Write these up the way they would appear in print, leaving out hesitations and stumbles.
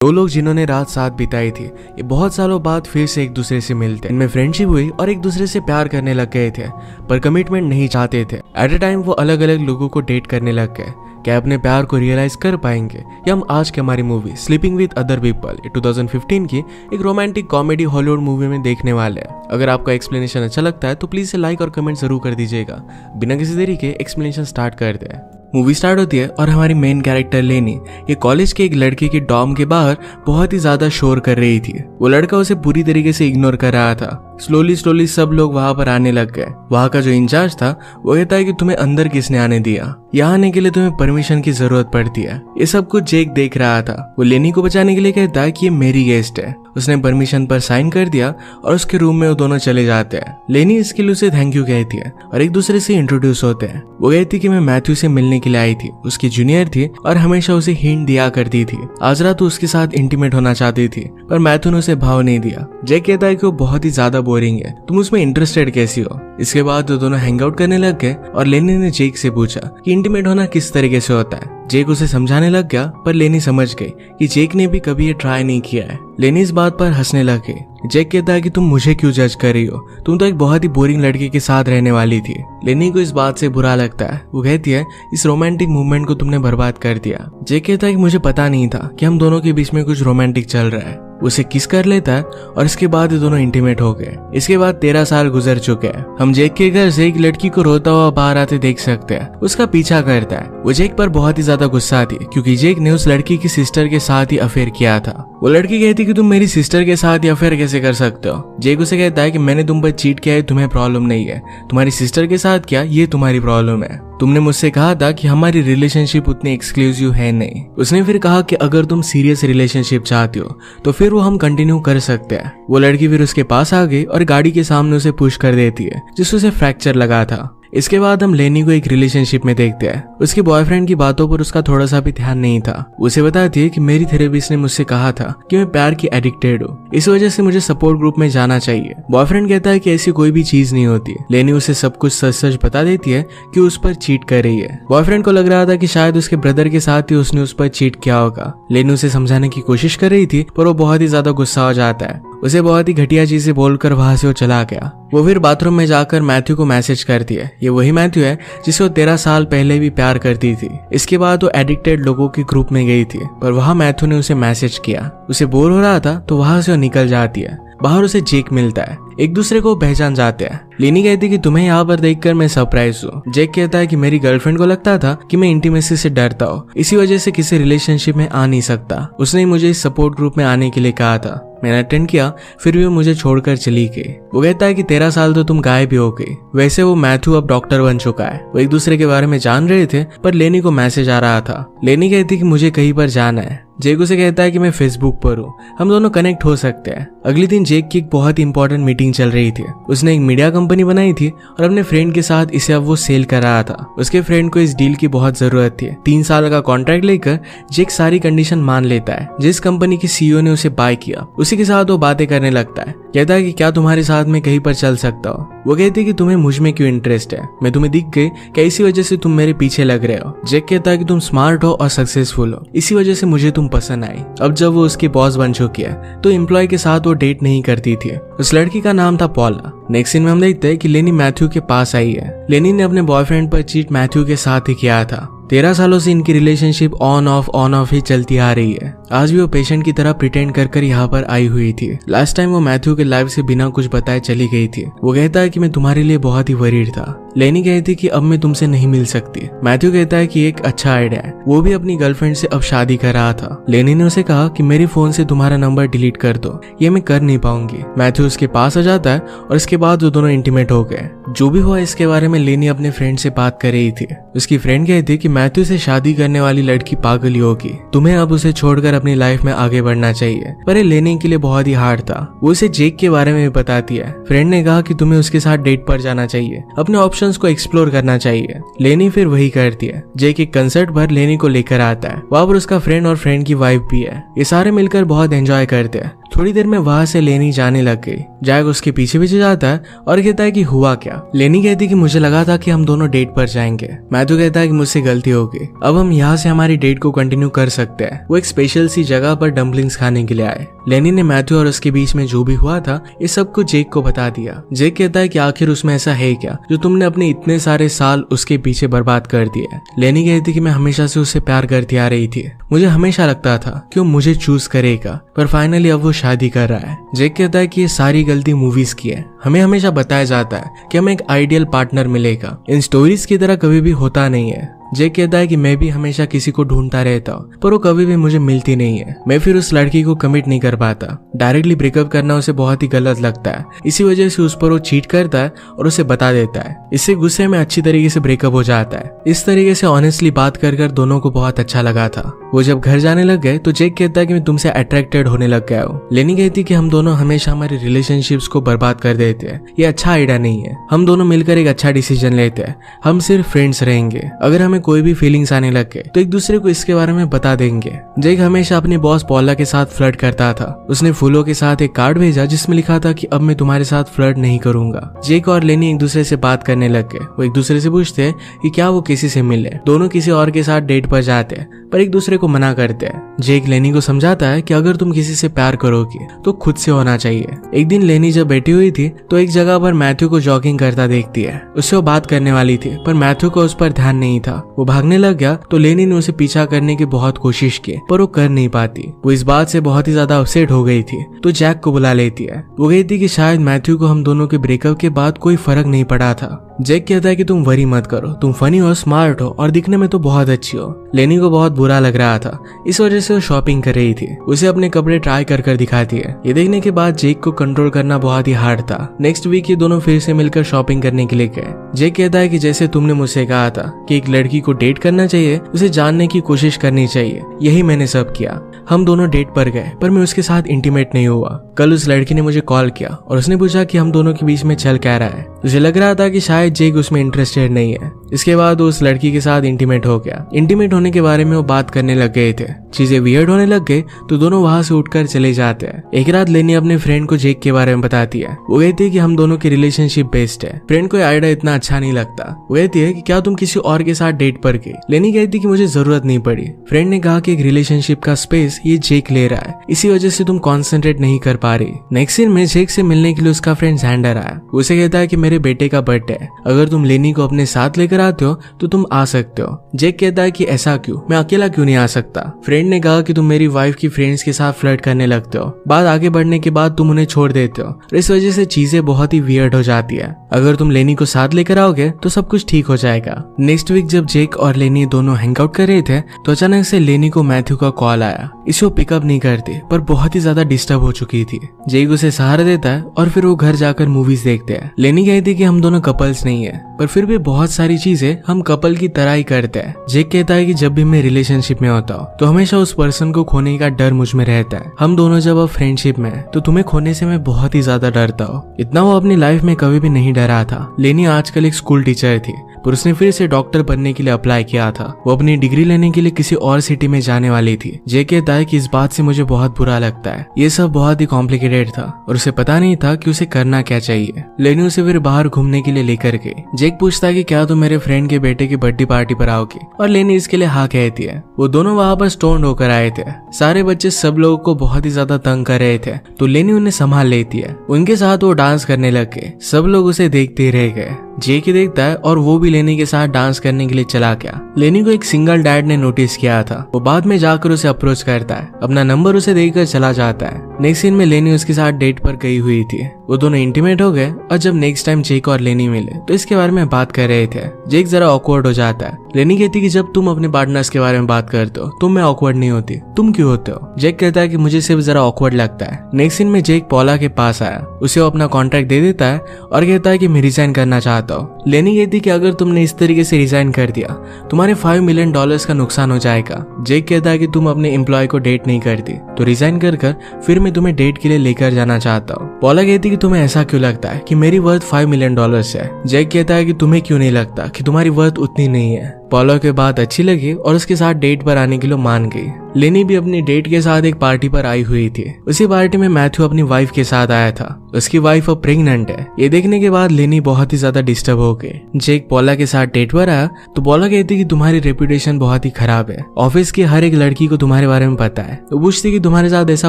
दो लोग जिन्होंने रात साथ बिताई थी, ये बहुत सालों बाद फिर से एक दूसरे से मिलते, इनमें फ्रेंडशिप हुई और एक दूसरे से प्यार करने लग गए थे, पर कमिटमेंट नहीं चाहते थे। एट अ टाइम वो अलग अलग लोगों को डेट करने लग गए। क्या अपने प्यार को रियलाइज कर पाएंगे? ये हम आज की हमारी movie sleeping with other people 2015 की एक रोमांटिक कॉमेडी हॉलीवुड मूवी में देखने वाले हैं। अगर आपको एक्सप्लेनेशन अच्छा लगता है तो प्लीज से लाइक और कमेंट जरूर कर दीजिएगा। बिना किसी देरी के एक्सप्लेनेशन स्टार्ट करते हैं। मूवी स्टार्ट होती है और हमारी मेन कैरेक्टर लेनी ये कॉलेज के एक लड़के की डॉर्म के बाहर बहुत ही ज्यादा शोर कर रही थी। वो लड़का उसे पूरी तरीके से इग्नोर कर रहा था। स्लोली सब लोग वहां पर आने लग गए। वहां का जो इंचार्ज था वो कहता है कि तुम्हें अंदर किसने आने दिया, यहाँ आने के लिए तुम्हें परमिशन की जरूरत पड़ती है। ये सब कुछ जेक देख रहा था। वो लेनी को बचाने के लिए कहता है कि ये मेरी गेस्ट है। उसने परमिशन पर साइन कर दिया और उसके रूम में वो दोनों चले जाते हैं। लेनी इसके लिए उसे थैंक यू कहती है और एक दूसरे से इंट्रोड्यूस होते हैं। वो कहती कि मैं मैथ्यू से मिलने के लिए आई थी, उसकी जूनियर थी और हमेशा उसे हिंट दिया करती थी। आज रात तो उसके साथ इंटीमेट होना चाहती थी पर मैथ्यू ने उसे भाव नहीं दिया। जेक कहता है कि वो बहुत ही ज्यादा बोरिंग है, तुम उसमें इंटरेस्टेड कैसी हो? इसके बाद वो दोनों हैंग आउट करने लग गए और लेनी ने जेक से पूछा कि इंटीमेट होना किस तरीके से होता है। जेक उसे समझाने लग गया पर लेनी समझ गई कि जेक ने भी कभी ये ट्राई नहीं किया है। लेनी इस बात पर हंसने लगी। जेक कहता है कि तुम मुझे क्यों जज कर रही हो, तुम तो एक बहुत ही बोरिंग लड़के के साथ रहने वाली थी। लेनी को इस बात से बुरा लगता है। वो कहती है इस रोमांटिक मूवमेंट को तुमने बर्बाद कर दिया। जेक कहता है कि मुझे पता नहीं था कि हम दोनों के बीच में कुछ रोमांटिक चल रहा है। उसे किस कर लेता है और इसके बाद ये दोनों इंटीमेट हो गए। इसके बाद 13 साल गुजर चुके हैं। हम जेक के घर से एक लड़की को रोता हुआ बाहर आते देख सकते हैं। उसका पीछा करता है। वो जेक पर बहुत ही ज्यादा गुस्सा आती है क्योंकि जेक ने उस लड़की की सिस्टर के साथ ही अफेयर किया था। वो लड़की कहती कि तुम मेरी सिस्टर के साथ ही अफेयर कैसे कर सकते हो? जेक उसे कहता है कि मैंने तुम पर चीट किया है, तुम्हें प्रॉब्लम नहीं है, तुम्हारी सिस्टर के साथ क्या ये तुम्हारी प्रॉब्लम है। तुमने मुझसे कहा था कि हमारी रिलेशनशिप उतनी एक्सक्लूसिव है नहीं। उसने फिर कहा कि अगर तुम सीरियस रिलेशनशिप चाहती हो तो फिर वो हम कंटिन्यू कर सकते हैं। वो लड़की फिर उसके पास आ गई और गाड़ी के सामने उसे पुश कर देती है जिससे उसे फ्रैक्चर लगा था। इसके बाद हम लेनी को एक रिलेशनशिप में देखते हैं। उसके बॉयफ्रेंड की बातों पर उसका थोड़ा सा भी ध्यान नहीं था। उसे बताती है कि मेरी थेरेपिस्ट ने मुझसे कहा था कि मैं प्यार की एडिक्टेड हूँ, इस वजह से मुझे सपोर्ट ग्रुप में जाना चाहिए। बॉयफ्रेंड कहता है कि ऐसी कोई भी चीज नहीं होती। लेनी उसे सब कुछ सच सच बता देती है कि उस पर चीट कर रही है। बॉयफ्रेंड को लग रहा था कि शायद उसके ब्रदर के साथ ही उसने उस पर चीट किया होगा। लेनी उसे समझाने की कोशिश कर रही थी पर वो बहुत ही ज्यादा गुस्सा हो जाता है। उसे बहुत ही घटिया चीजें बोलकर वहां से वो चला गया। वो फिर बाथरूम में जाकर मैथ्यू को मैसेज करती है। ये वही मैथ्यू है जिसे वो 13 साल पहले भी प्यार करती थी। इसके बाद वो एडिक्टेड लोगों के ग्रुप में गई थी पर वहां मैथ्यू ने उसे मैसेज किया। उसे बोर हो रहा था तो वहां से वो निकल जाती है। बाहर उसे जेक मिलता है। एक दूसरे को पहचान जाते हैं। लेनी कहती कि तुम्हें यहाँ पर देखकर मैं सरप्राइज हूँ। जेक कहता है कि मेरी गर्लफ्रेंड को लगता था कि मैं इंटीमेसी से डरता हूँ, इसी वजह से किसी रिलेशनशिप में आ नहीं सकता। उसने मुझे इस सपोर्ट ग्रुप में आने के लिए कहा था। मैंने अटेंड किया फिर भी वो मुझे छोड़कर चली गई। वो कहता है कि 13 साल तो तुम गायब भी हो गई। वैसे वो मैथ्यू अब डॉक्टर बन चुका है। वो एक दूसरे के बारे में जान रहे थे पर लेनी को मैसेज आ रहा था। लेनी कहती कि मुझे कहीं पर जाना है। जेक उसे कहता है कि मैं फेसबुक पर हूँ, हम दोनों कनेक्ट हो सकते हैं। अगले दिन जेक की एक बहुत ही इंपॉर्टेंट मीटिंग चल रही थी। उसने एक मीडिया कंपनी बनाई थी और अपने फ्रेंड के साथ इसे अब वो सेल कर रहा था। उसके फ्रेंड को इस डील की बहुत जरूरत थी। 3 साल का कॉन्ट्रैक्ट लेकर जेक सारी कंडीशन मान लेता है जिस कंपनी की सीईओ ने उसे बाय किया। उसी के साथ वो बातें करने लगता है। कहता है कि क्या तुम्हारे साथ में कहीं पर चल सकता हो? वो कहती है कि तुम्हें मुझ में क्यों इंटरेस्ट है, मैं तुम्हें दिख गई क्या, इसी वजह से तुम मेरे पीछे लग रहे हो। जेक कहता है कि तुम स्मार्ट हो और सक्सेसफुल हो, इसी वजह से मुझे तुम पसंद आई। अब जब वो उसकी बॉस बन चुकी है तो एम्प्लॉय के साथ वो डेट नहीं करती थी। उस लड़की का नाम था पॉला। नेक्स्ट सीन में हम देखते हैं कि लेनी मैथ्यू के पास आई है। लेनी ने अपने बॉयफ्रेंड पर चीट मैथ्यू के साथ ही किया था। 13 सालों से इनकी रिलेशनशिप ऑन ऑफ ही चलती आ रही है। आज भी वो पेशेंट की तरह प्रिटेंड कर यहाँ पर आई हुई थी। लास्ट टाइम वो मैथ्यू के लाइफ से बिना कुछ बताए चली गई थी। वो कहता है कि मैं तुम्हारे लिए बहुत ही वरीड था। लेनी कहती कि अब मैं तुमसे नहीं मिल सकती। मैथ्यू कहता है कि एक अच्छा आइडिया है। वो भी अपनी गर्लफ्रेंड से अब शादी कर रहा था। लेनी ने उसे कहा कि मेरे फोन से तुम्हारा नंबर डिलीट कर दो, ये मैं कर नहीं पाऊंगी। मैथ्यू उसके पास आ जाता है और इसके बाद वो दोनों इंटीमेट हो गए। जो भी हुआ इसके बारे में लेनी अपने फ्रेंड से बात कर रही थी। उसकी फ्रेंड कहती कि मैथ्यू से शादी करने वाली लड़की पागल ही होगी, तुम्हें अब उसे छोड़कर अपनी लाइफ में आगे बढ़ना चाहिए। पर ये लेनी के लिए बहुत ही हार्ड था। वो उसे जेक के बारे में भी बताती है। फ्रेंड ने कहा कि तुम्हें उसके साथ डेट पर जाना चाहिए, अपने ऑप्शंस को एक्सप्लोर करना चाहिए। लेनी फिर वही करती है। जेक एक कंसर्ट पर लेनी को लेकर आता है। वहां पर उसका फ्रेंड और फ्रेंड की वाइफ भी है। ये सारे मिलकर बहुत एंजॉय करते हैं। थोड़ी देर में वहां से लेनी जाने लग गई। जैक उसके पीछे पीछे जाता है और कहता है कि हुआ क्या। लेनी कहती कि मुझे लगा था कि हम दोनों डेट पर जाएंगे। मैथ्यू कहता है कि मुझसे गलती हो गई, अब हम यहाँ से हमारी डेट को कंटिन्यू कर सकते हैं। वो एक स्पेशल स्पेशल सी जगह पर डम्पलिंग्स खाने के लिए आए। लेनी ने मैथ्यू और उसके बीच में जो भी हुआ था ये सब कुछ जेक को बता दिया। जेक कहता है कि आखिर उसमें ऐसा है क्या जो तुमने अपने इतने सारे साल उसके पीछे बर्बाद कर दिए। लेनी कहती कि मैं हमेशा से उससे प्यार करती आ रही थी, मुझे हमेशा लगता था कि वो मुझे चूज करेगा, पर फाइनली अब वो शादी कर रहा है। जेक कहता है कि ये सारी गलती मूवीज की है, हमें हमेशा बताया जाता है कि हमें एक आइडियल पार्टनर मिलेगा, इन स्टोरीज की तरह कभी भी होता नहीं है। जेक कहता है कि मैं भी हमेशा किसी को ढूंढता रहता हूँ पर वो कभी भी मुझे मिलती नहीं है। मैं फिर उस लड़की को कमिट नहीं कर पाता। डायरेक्टली ब्रेकअप करना उसे बहुत ही गलत लगता है, इसी वजह से उस पर वो चीट करता है और उसे बता देता है। इससे गुस्से में अच्छी तरीके से ब्रेकअप हो जाता है। इस तरीके से ऑनेस्टली बात कर कर दोनों को बहुत अच्छा लगा था। वो जब घर जाने लग गए तो जेक कहता है कि मैं तुमसे अट्रैक्टेड होने लग गया हूँ। लेनी कहती कि हम दोनों हमेशा हमारे रिलेशनशिप्स को बर्बाद कर देते हैं, ये अच्छा आइडिया नहीं है। हम दोनों मिलकर एक अच्छा डिसीजन लेते हैं, हम सिर्फ फ्रेंड्स रहेंगे। अगर हमें कोई भी फीलिंग्स आने लग गए तो एक दूसरे को इसके बारे में बता देंगे। जेक हमेशा अपने बॉस पॉला के साथ फ्लर्ट करता था। उसने फूलों के साथ एक कार्ड भेजा जिसमें लिखा था कि अब मैं तुम्हारे साथ फ्लर्ट नहीं करूंगा। जेक और लेनी एक दूसरे से बात करने लग गए। वो एक दूसरे से पूछते हैं कि क्या वो किसी से मिले। दोनों किसी और के साथ डेट पर जाते हैं पर एक दूसरे को मना करते हैं। जेक लेनी को समझाता है कि अगर तुम किसी से प्यार करोगे तो खुद से होना चाहिए। एक दिन लेनी जब बैठी हुई थी तो एक जगह पर मैथ्यू को जॉगिंग करता देखती है। उससे वो बात करने वाली थी पर मैथ्यू को उस पर ध्यान नहीं था। वो भागने लग गया तो लेनी ने उसे पीछा करने की बहुत कोशिश की पर वो कर नहीं पाती। वो इस बात से बहुत ही ज्यादा अपसेट हो गई थी तो जैक को बुला लेती है। वो कहती कि शायद मैथ्यू को हम दोनों के ब्रेकअप के बाद कोई फर्क नहीं पड़ा था। जेक कहता है कि तुम वरी मत करो, तुम फनी हो, स्मार्ट हो और दिखने में तो बहुत अच्छी हो। लेनी को बहुत बुरा लग रहा था, इस वजह से वो शॉपिंग कर रही थी। उसे अपने कपड़े ट्राई कर कर दिखाती है। ये देखने के बाद जेक को कंट्रोल करना बहुत ही हार्ड था। नेक्स्ट वीक ये दोनों फिर से मिलकर शॉपिंग करने के लिए गए। जेक कहता है कि जैसे तुमने मुझसे कहा था कि एक लड़की को डेट करना चाहिए, उसे जानने की कोशिश करनी चाहिए, यही मैंने सब किया। हम दोनों डेट पर गए पर मैं उसके साथ इंटीमेट नहीं हुआ। कल उस लड़की ने मुझे कॉल किया और उसने पूछा कि हम दोनों के बीच में चल क्या रहा है। मुझे लग रहा था कि शायद जेक उसमें इंटरेस्टेड नहीं है। इसके बाद वो उस लड़की के साथ इंटीमेट हो गया। इंटीमेट होने के बारे में वो बात करने लग गए थे। चीजें वियर्ड होने लग गई तो दोनों वहां से उठकर चले जाते हैं। एक रात लेनी अपने फ्रेंड को जेक के बारे में बताती है। वो कहती है कि हम दोनों की रिलेशनशिप बेस्ट है। फ्रेंड को आइडिया इतना अच्छा नहीं लगता। वो कहती है कि क्या तुम किसी और के साथ डेट पर गई। लेनी कहती कि मुझे जरूरत नहीं पड़ी। फ्रेंड ने कहा कि एक रिलेशनशिप का स्पेस ये जेक ले रहा है, इसी वजह से तुम कॉन्सेंट्रेट नहीं कर पा रही। नेक्स्ट सीन में जेक से मिलने के लिए उसका फ्रेंड सैंडर आया। उसे कहता है कि मेरे बेटे का बर्थडे है, अगर तुम लेनी को अपने साथ लेकर आते हो तो तुम आ सकते हो। जेक कहता है कि ऐसा क्यों, मैं अकेला क्यों नहीं आ सकता। फ्रेंड ने कहा कि तुम मेरी वाइफ की फ्रेंड्स के साथ फ्लर्ट करने लगते हो, बात आगे बढ़ने के बाद तुम उन्हें छोड़ देते हो और इस वजह से चीजें बहुत ही वियर्ड हो जाती है। अगर तुम लेनी को साथ लेकर आओगे तो सब कुछ ठीक हो जाएगा। नेक्स्ट वीक जब जेक और लेनी दोनों हैंग आउट कर रहे थे तो अचानक से लेनी को मैथ्यू का कॉल आया। इसे वो पिकअप नहीं करती पर बहुत ही ज्यादा डिस्टर्ब हो चुकी थी। जेक उसे सहारा देता है और फिर वो घर जाकर मूवीज देखते हैं। लेनी कहती कि हम दोनों कपल्स नहीं है पर फिर भी बहुत सारी चीजें हम कपल की तरह ही करते हैं। जेक कहता है कि जब भी मैं रिलेशनशिप में होता हूँ तो हमेशा उस पर्सन को खोने का डर मुझ में रहता है। हम दोनों जब अब फ्रेंडशिप में हैं तो तुम्हें खोने से मैं बहुत ही ज्यादा डरता हूँ। इतना वो अपनी लाइफ में कभी भी नहीं डरा था। लेनी आजकल एक स्कूल टीचर थी पर उसने फिर से डॉक्टर बनने के लिए अप्लाई किया था। वो अपनी डिग्री लेने के लिए किसी और सिटी में जाने वाली थी। जेक कहता है कि इस बात से मुझे बहुत बुरा लगता है, ये सब बहुत ही कॉम्प्लिकेटेड था और उसे पता नहीं था कि उसे करना क्या चाहिए। लेनी उसे फिर बाहर घूमने के लिए लेकर गई। जेक पूछता है कि क्या तुम मेरे फ्रेंड के बेटे की बर्थडे पार्टी पर आओगी और लेनी इसके लिए हाँ कहती है। वो दोनों वहां पर स्टोन्ड होकर आए थे। सारे बच्चे सब लोगों को बहुत ही ज्यादा तंग कर रहे थे तो लेनी उन्हें संभाल लेती है। उनके साथ वो डांस करने लग गए। सब लोग उसे देखते रह गए। जेक ही देखता है और वो भी लेनी के साथ डांस करने के लिए चला गया। लेनी को एक सिंगल डैड ने नोटिस किया था। वो बाद में जाकर उसे अप्रोच करता है, अपना नंबर उसे देकर चला जाता है। नेक्स्ट सीन में लेनी उसके साथ डेट पर गई हुई थी। वो दोनों इंटीमेट हो गए और जब नेक्स्ट टाइम जेक और लेनी मिले तो इसके बारे में बात कर रहे थे। जेक जरा ऑकवर्ड हो जाता है। लेनी कहती कि जब तुम अपने पार्टनर्स के बारे में बात करते हो तुम में ऑकवर्ड नहीं होती, तुम क्यों होते हो। जेक कहता है कि मुझे सिर्फ जरा ऑकवर्ड लगता है। नेक्स्ट सीन में जेक पॉला के पास आया, उसे वो अपना कॉन्ट्रैक्ट दे देता है और कहता है कि मैं रिजाइन करना चाहता हूँ। लेनी कहती कि अगर तुमने इस तरीके से रिजाइन कर दिया तुम्हारे $5 मिलियन का नुकसान हो जाएगा। जेक कहता है कि तुम अपने एम्प्लॉय को डेट नहीं करती तो रिजाइन कर फिर मैं तुम्हें डेट के लिए लेकर जाना चाहता हूँ। पॉला कहती कि तुम्हें ऐसा क्यों लगता है कि मेरी वर्थ $5 मिलियन है। जेक कहता है कि तुम्हें क्यों नहीं लगता कि तुम्हारी वर्थ उतनी नहीं है। पॉला के बात अच्छी लगी और उसके साथ डेट पर आने के लिए मान गई। लेनी भी अपनी डेट के साथ एक पार्टी पर आई हुई थी। उसी पार्टी में मैथ्यू अपनी वाइफ के साथ आया था। उसकी वाइफ अब प्रेग्नेंट है। ये देखने के बाद लेनी बहुत ही ज्यादा डिस्टर्ब हो गई। जेक पॉला के साथ डेट पर आया तो पॉला कहती कि तुम्हारी रेपुटेशन बहुत ही खराब है, ऑफिस की हर एक लड़की को तुम्हारे बारे में पता है। वो पूछती कि तुम्हारे साथ ऐसा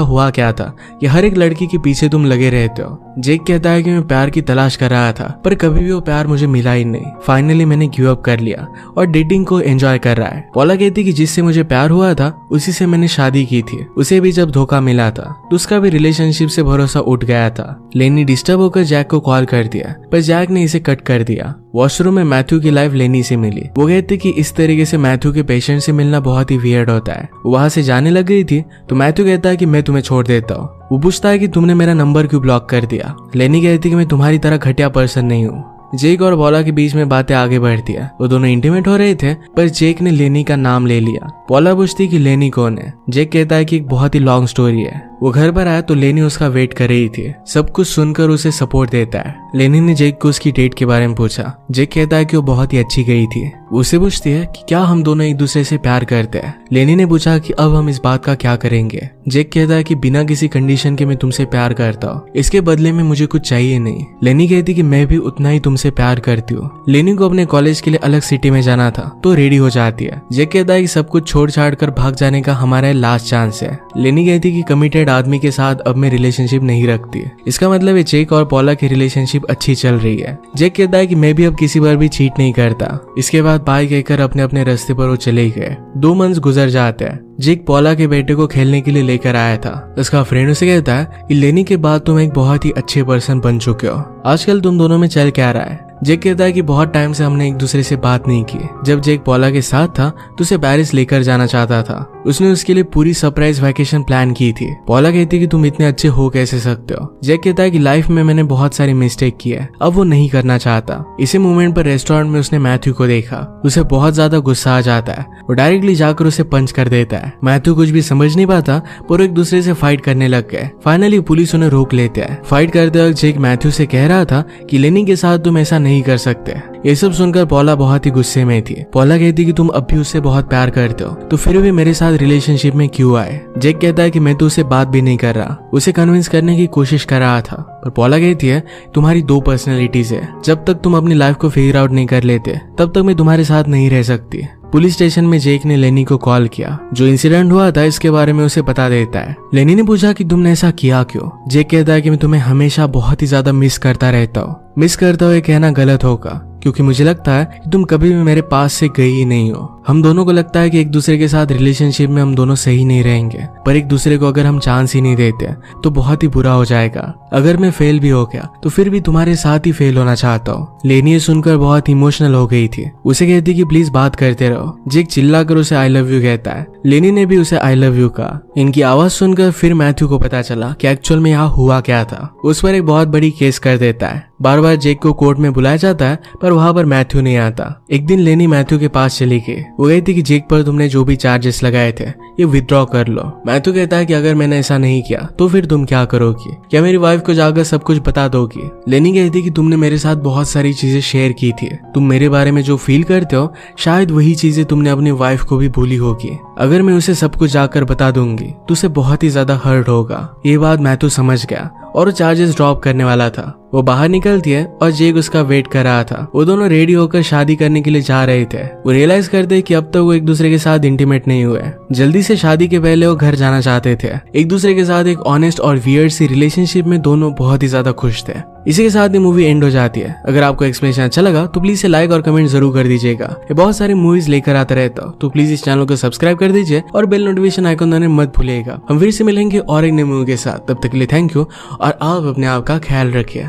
हुआ क्या था कि हर एक लड़की के पीछे तुम लगे रहते हो। जेक कहता है कि मैं प्यार की तलाश कर रहा था पर कभी भी वो प्यार मुझे मिला ही नहीं। फाइनली मैंने गिव अप कर लिया और डेटिंग को एंजॉय कर रहा है। पॉला कहती कि जिससे मुझे प्यार हुआ था उसी से मैंने शादी की थी। उसे भी जब धोखा मिला था तो उसका भी रिलेशनशिप से भरोसा उठ गया था। लेनी डिस्टर्ब होकर जैक को कॉल कर दिया पर जैक ने इसे कट कर दिया। वॉशरूम में मैथ्यू की लाइफ लेनी से मिली। वो कहती कि इस तरीके से मैथ्यू के पेशेंट से मिलना बहुत ही वियर्ड होता है। वहां से जाने लग गई थी तो मैथ्यू कहता है कि मैं तुम्हें छोड़ देता हूँ। वो पूछता है कि तुमने मेरा नंबर क्यों ब्लॉक कर दिया। लेनी कहती कि मैं तुम्हारी तरह घटिया पर्सन नहीं हूँ। जेक और पॉला के बीच में बातें आगे बढ़ती है। वो दोनों इंटीमेट हो रहे थे पर जेक ने लेनी का नाम ले लिया। पॉला पूछती कि लेनी कौन है। जेक कहता है कि एक बहुत ही लॉन्ग स्टोरी है। वो घर पर आया तो लेनी उसका वेट कर रही थी। सब कुछ सुनकर उसे सपोर्ट देता है। लेनी ने जेक को उसकी डेट के बारे में पूछा। जेक कहता है कि वो बहुत ही अच्छी गई थी। उससे पूछती है कि क्या हम दोनों एक दूसरे से प्यार करते हैं। लेनी ने पूछा कि अब हम इस बात का क्या करेंगे। जेक कहता है कि बिना किसी कंडीशन के मैं तुमसे प्यार करता हूँ, इसके बदले में मुझे कुछ चाहिए नहीं। लेनी कहती कि मैं भी उतना ही तुमसे प्यार करती हूँ। लेनी को अपने कॉलेज के लिए अलग सिटी में जाना था तो रेडी हो जाती है। जेक कहता है कि सब कुछ छोड़ छाड़ कर भाग जाने का हमारा लास्ट चांस है। लेनी कहती कि कमिटेड आदमी के साथ अब मैं रिलेशनशिप नहीं रखती। इसका मतलब है जेक और पॉला की रिलेशनशिप अच्छी चल रही है। जेक कहता है कि मैं भी अब किसी पर भी चीट नहीं करता। इसके बाद बाय कहकर अपने अपने रास्ते पर वो चले गए। 2 मंथ गुजर जाते हैं। जेक पॉला के बेटे को खेलने के लिए लेकर आया था। उसका फ्रेंड उसे कहता है कि लेनी के बाद तुम एक बहुत ही अच्छे पर्सन बन चुके हो। आजकल तुम दोनों में चल क्या रहा है। जेक कहता है कि बहुत टाइम से हमने एक दूसरे से बात नहीं की। जब जेक पॉला के साथ था तो उसे पेरिस लेकर जाना चाहता था। उसने उसके लिए पूरी सरप्राइज वैकेशन प्लान की थी। पॉला कहती है कि तुम इतने अच्छे हो कैसे सकते हो। जेक कहता है कि लाइफ में मैंने बहुत सारी मिस्टेक की है, अब वो नहीं करना चाहता। इसी मोमेंट पर रेस्टोरेंट में उसने मैथ्यू को देखा। उसे बहुत ज्यादा गुस्सा आ जाता है। वो डायरेक्टली जाकर उसे पंच कर देता है। मैथ्यू कुछ भी समझ नहीं पाता पर एक दूसरे से फाइट करने लग गए। फाइनली पुलिस उन्हें रोक लेते हैं। फाइट करते वक्त जेक मैथ्यू से कह रहा था कि लेनी के साथ तुम ऐसा नहीं कर सकते। ये सब सुनकर पॉला बहुत ही गुस्से में थी। पॉला कहती कि तुम अब भी उससे बहुत प्यार करते हो तो फिर भी मेरे साथ रिलेशनशिप में क्यों आए। जेक कहता है कि मैं तो उससे बात भी नहीं कर रहा, उसे कन्विंस करने की कोशिश कर रहा था। पर पॉला कहती है तुम्हारी 2 पर्सनैलिटीज है, जब तक तुम अपनी लाइफ को फिगर आउट नहीं कर लेते तब तक मैं तुम्हारे साथ नहीं रह सकती। पुलिस स्टेशन में जेक ने लेनी को कॉल किया। जो इंसिडेंट हुआ था इसके बारे में उसे बता देता है। लेनी ने पूछा कि तुमने ऐसा किया क्यों। जेक कहता है कि मैं तुम्हें हमेशा बहुत ही ज्यादा मिस करता रहता हूँ। मिस करता हुए कहना गलत होगा क्योंकि मुझे लगता है कि तुम कभी भी मेरे पास से गई ही नहीं हो। हम दोनों को लगता है कि एक दूसरे के साथ रिलेशनशिप में हम दोनों सही नहीं रहेंगे, पर एक दूसरे को अगर हम चांस ही नहीं देते तो बहुत ही बुरा हो जाएगा। अगर मैं फेल भी हो गया तो फिर भी तुम्हारे साथ ही फेल होना चाहता हूँ। लेनी ये सुनकर बहुत इमोशनल हो गई थी। उसे कहती कि प्लीज बात करते रहो। जेक चिल्लाकर उसे आई लव यू कहता है। लेनी ने भी उसे आई लव यू कहा। इनकी आवाज सुनकर फिर मैथ्यू को पता चला कि एक्चुअल में यहाँ हुआ क्या था। उस पर एक बहुत बड़ी केस कर देता है। बार बार जेक को कोर्ट में बुलाया जाता है पर वहां पर मैथ्यू नहीं आता। एक दिन लेनी मैथ्यू के पास चली गई। वो कहती कि जेक पर तुमने जो भी चार्जेस लगाए थे ये विथड्रॉ कर लो। मैथ्यू कहता है कि अगर मैंने ऐसा नहीं किया तो फिर तुम क्या करोगी, क्या मेरी वाइफ को जाकर सब कुछ बता दोगी। लेनी कहती कि तुमने मेरे साथ बहुत सारी चीजें शेयर की थी, तुम मेरे बारे में जो फील करते हो शायद वही चीजें तुमने अपनी वाइफ को भी भूली होगी। अगर मैं उसे सब कुछ जाकर बता दूंगी तो उसे बहुत ही ज्यादा हर्ट होगा। ये बात मैथ्यू समझ गया और चार्जेस ड्रॉप करने वाला था। वो बाहर निकलती है और जेक उसका वेट कर रहा था। वो दोनों रेडी होकर शादी करने के लिए जा रहे थे। वो रियलाइज करते कि अब तक वो एक दूसरे के साथ इंटीमेट नहीं हुए। जल्दी से शादी के पहले वो घर जाना चाहते थे। एक दूसरे के साथ एक ऑनेस्ट और वियर्ड सी रिलेशनशिप में दोनों बहुत ही ज्यादा खुश थे। इसी के साथ ही मूवी एंड हो जाती है। अगर आपको एक्सप्लेनेशन अच्छा लगा तो प्लीज लाइक और कमेंट जरूर कर दीजिएगा। ये बहुत सारी मूवीज लेकर आता रहता हूँ तो प्लीज इस चैनल को सब्सक्राइब कर दीजिए और बेल नोटिफिकेशन आइकन दबाना मत भूलिएगा। हम फिर से मिलेंगे और एक नई मूवी के साथ। तब तक के लिए थैंक यू और आप अपने आप का ख्याल रखिए।